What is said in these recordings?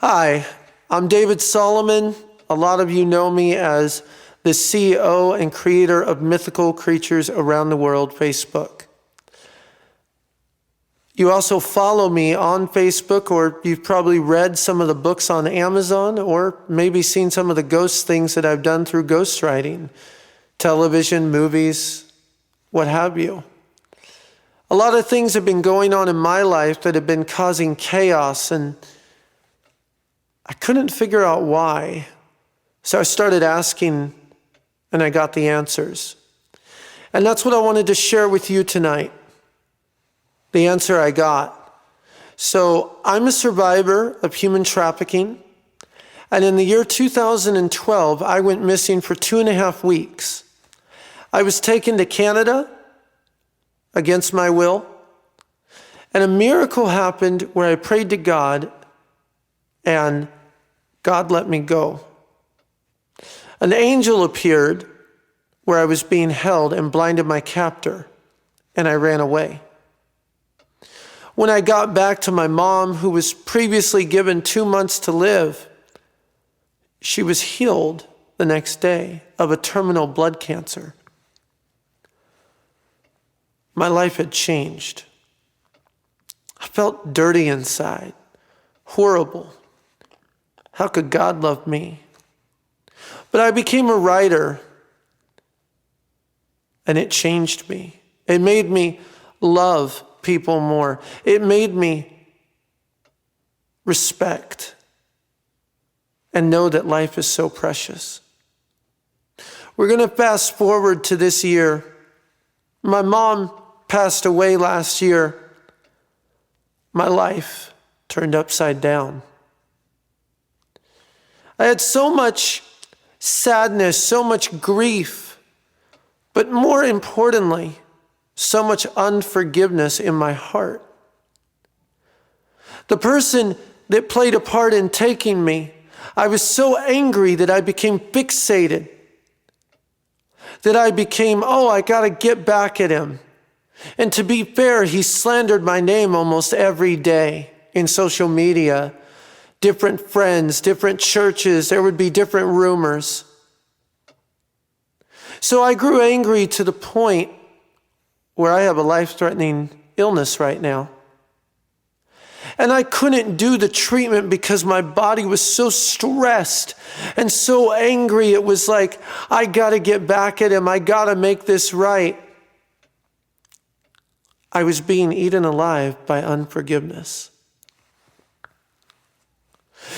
Hi, I'm David Solomon. A lot of you know me as the CEO and creator of Mythical Creatures Around the World Facebook. You also follow me on Facebook, or you've probably read some of the books on Amazon, or maybe seen some of the ghost things that I've done through ghostwriting, television, movies, what have you. A lot of things have been going on in my life that have been causing chaos, and I couldn't figure out why. So I started asking, and I got the answers. And that's what I wanted to share with you tonight, the answer I got. So I'm a survivor of human trafficking, and in the year 2012, I went missing for 2.5 weeks. I was taken to Canada against my will, and a miracle happened where I prayed to God, and God let me go. An angel appeared where I was being held and blinded my captor, and I ran away. When I got back to my mom, who was previously given 2 months to live, she was healed the next day of a terminal blood cancer. My life had changed. I felt dirty inside, horrible. How could God love me? But I became a writer, and it changed me. It made me love people more. It made me respect and know that life is so precious. We're going to fast forward to this year. My mom passed away last year. My life turned upside down. I had so much sadness, so much grief, but more importantly, so much unforgiveness in my heart. The person that played a part in taking me, I was so angry that I became fixated, that I became, I got to get back at him. And to be fair, he slandered my name almost every day in social media. Different friends, different churches, there would be different rumors. So I grew angry to the point where I have a life-threatening illness right now. And I couldn't do the treatment because my body was so stressed and so angry. It was like, I got to get back at him. I got to make this right. I was being eaten alive by unforgiveness.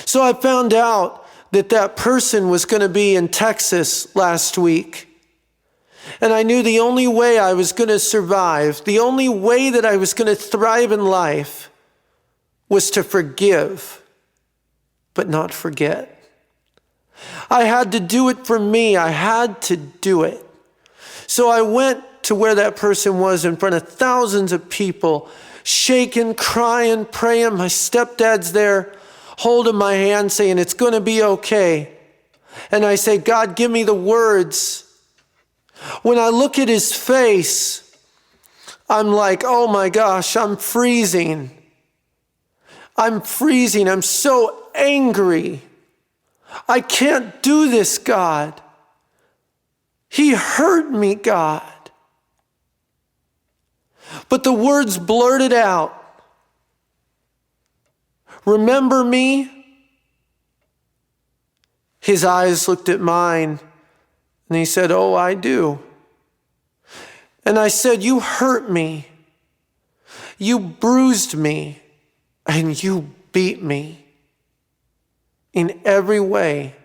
So I found out that person was going to be in Texas last week. And I knew the only way I was going to survive, the only way that I was going to thrive in life was to forgive, but not forget. I had to do it for me. I had to do it. So I went to where that person was in front of thousands of people, shaking, crying, praying. My stepdad's there, holding my hand, saying, it's going to be okay. And I say, God, give me the words. When I look at his face, I'm like, oh my gosh, I'm freezing. I'm freezing. I'm so angry. I can't do this, God. He hurt me, God. But the words blurted out. Remember me? His eyes looked at mine, and he said, oh, I do. And I said, you hurt me. You bruised me, and you beat me in every way.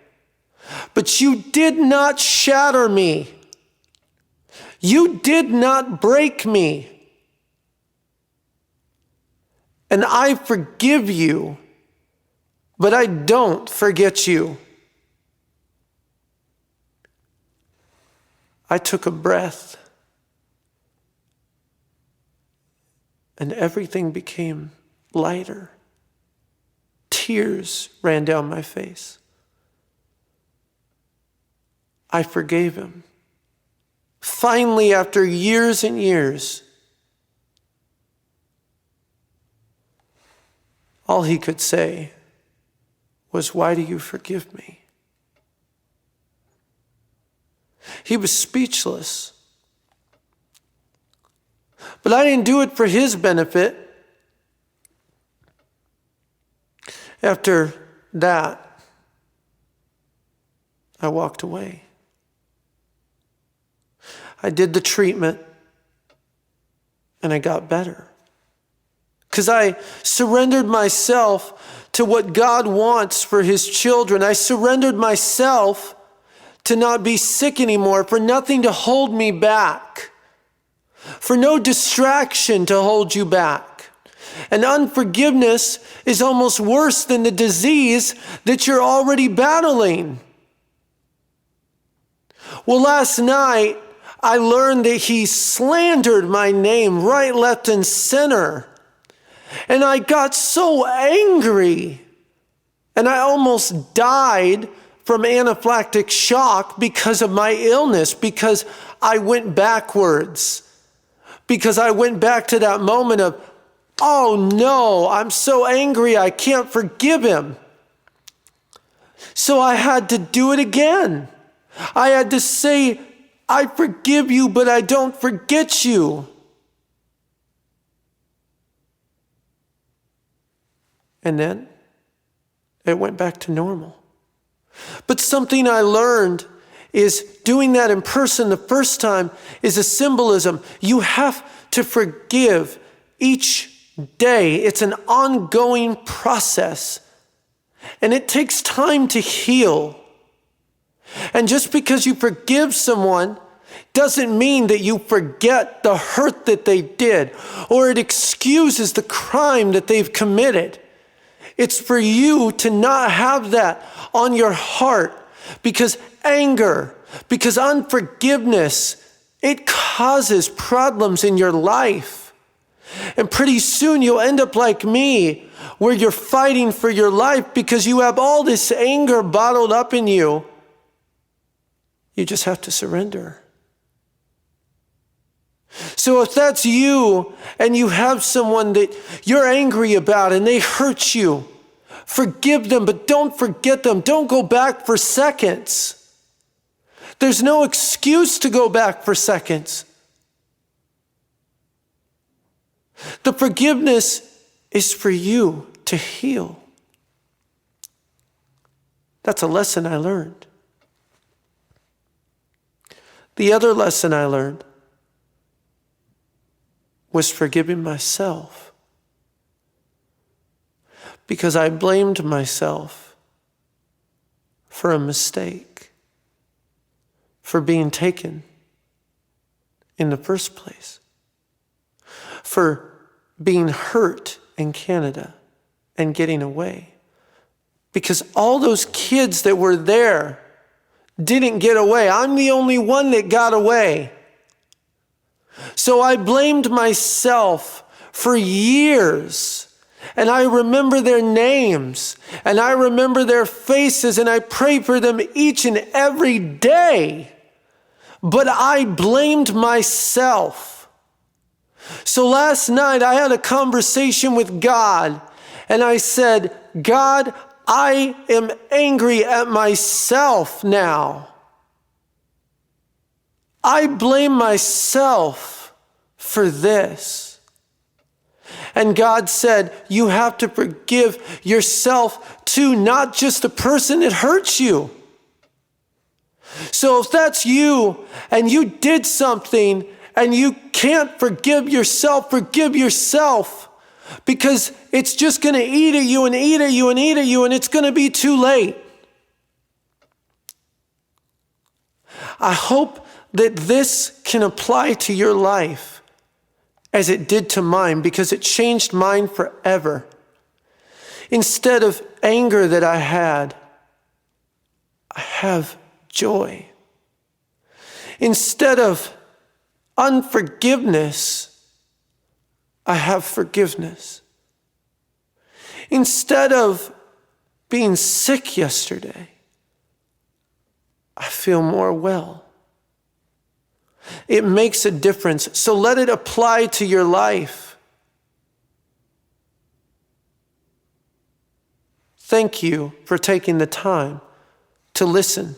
But you did not shatter me. You did not break me. And I forgive you, but I don't forget you. I took a breath, and everything became lighter. Tears ran down my face. I forgave him. Finally, after years and years, all he could say was, "Why do you forgive me?" He was speechless. But I didn't do it for his benefit. After that, I walked away. I did the treatment, and I got better. Because I surrendered myself to what God wants for his children. I surrendered myself to not be sick anymore, for nothing to hold me back, for no distraction to hold you back. And unforgiveness is almost worse than the disease that you're already battling. Well, last night, I learned that he slandered my name right, left, and center. And I got so angry. And I almost died from anaphylactic shock because of my illness, because I went backwards. Because I went back to that moment of, oh no, I'm so angry, I can't forgive him. So I had to do it again. I had to say, I forgive you, but I don't forget you. And then it went back to normal. But something I learned is doing that in person the first time is a symbolism. You have to forgive each day. It's an ongoing process. And it takes time to heal. And just because you forgive someone doesn't mean that you forget the hurt that they did, or it excuses the crime that they've committed. It's for you to not have that on your heart, because anger, because unforgiveness, it causes problems in your life. And pretty soon you'll end up like me, where you're fighting for your life because you have all this anger bottled up in you. You just have to surrender. So if that's you and you have someone that you're angry about and they hurt you, forgive them, but don't forget them. Don't go back for seconds. There's no excuse to go back for seconds. The forgiveness is for you to heal. That's a lesson I learned. The other lesson I learned was forgiving myself, because I blamed myself for a mistake, for being taken in the first place, for being hurt in Canada and getting away. Because all those kids that were there didn't get away. I'm the only one that got away. So I blamed myself for years. And I remember their names, and I remember their faces, and I pray for them each and every day. But I blamed myself. So last night I had a conversation with God, and I said, God, I am angry at myself now. I blame myself for this. And God said, you have to forgive yourself too, not just the person that hurts you. So if that's you and you did something and you can't forgive yourself, because it's just going to eat at you and eat at you and eat at you, and it's going to be too late. I hope that this can apply to your life as it did to mine, because it changed mine forever. Instead of anger that I had, I have joy. Instead of unforgiveness, I have forgiveness. Instead of being sick yesterday, I feel more well. It makes a difference. So let it apply to your life. Thank you for taking the time to listen